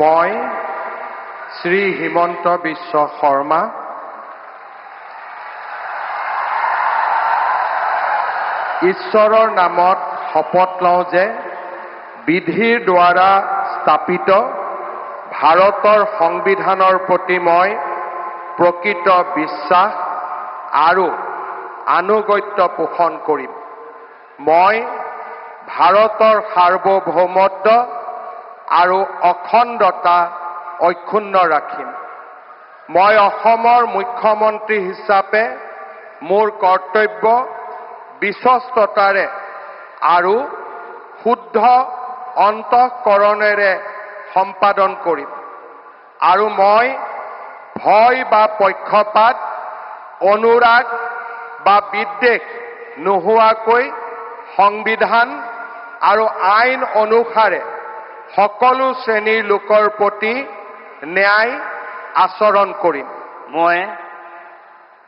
মই শ্ৰী হিমন্ত বিশ্ব শৰ্মা ঈশ্বৰৰ নামত শপত লওঁ যে বিধিৰ দ্বাৰা স্থাপিত ভাৰতৰ সংবিধানৰ প্ৰতি মই প্ৰকৃত বিশ্বাস আৰু আনুগত্য পোষণ কৰিম। মই ভাৰতৰ সাৰ্বভৌমত্ব আৰু অখণ্ডতা অক্ষুণ্ণ ৰাখিম। মই অসমৰ মুখ্যমন্ত্ৰী হিচাপে মোৰ কৰ্তব্য বিশ্বস্ততাৰে আৰু শুদ্ধ অন্তঃকৰণেৰে সম্পাদন কৰিম আৰু মই ভয় বা পক্ষপাত, অনুৰাগ বা বিদ্বেষ নোহোৱাকৈ সংবিধান আৰু আইন অনুসাৰে সকলো শ্ৰেণীৰ লোকৰ প্ৰতি ন্যায় আচৰণ কৰিম।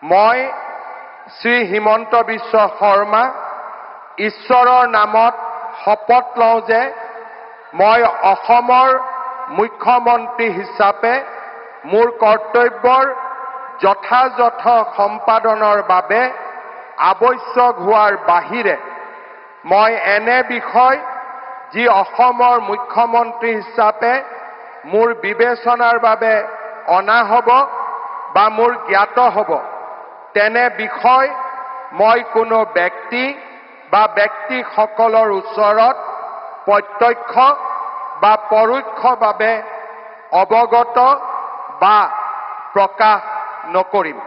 মই শ্ৰী হিমন্ত বিশ্ব শৰ্মা ঈশ্বৰৰ নামত শপত লওঁ যে মই অসমৰ মুখ্যমন্ত্ৰী হিচাপে মোৰ কৰ্তব্যৰ যথাযথ সম্পাদনৰ বাবে আৱশ্যক হোৱাৰ বাহিৰে মই এনে বিষয় যি অসমৰ মুখ্যমন্ত্ৰী হিচাপে মোৰ বিবেচনাৰ বাবে অনা হ'ব বা মোৰ জ্ঞাত হ'ব তেনে বিষয় মই কোনো ব্যক্তি বা ব্যক্তিসকলৰ ওচৰত প্ৰত্যক্ষ বা পৰোক্ষভাৱে অৱগত বা প্ৰকাশ নকৰিম।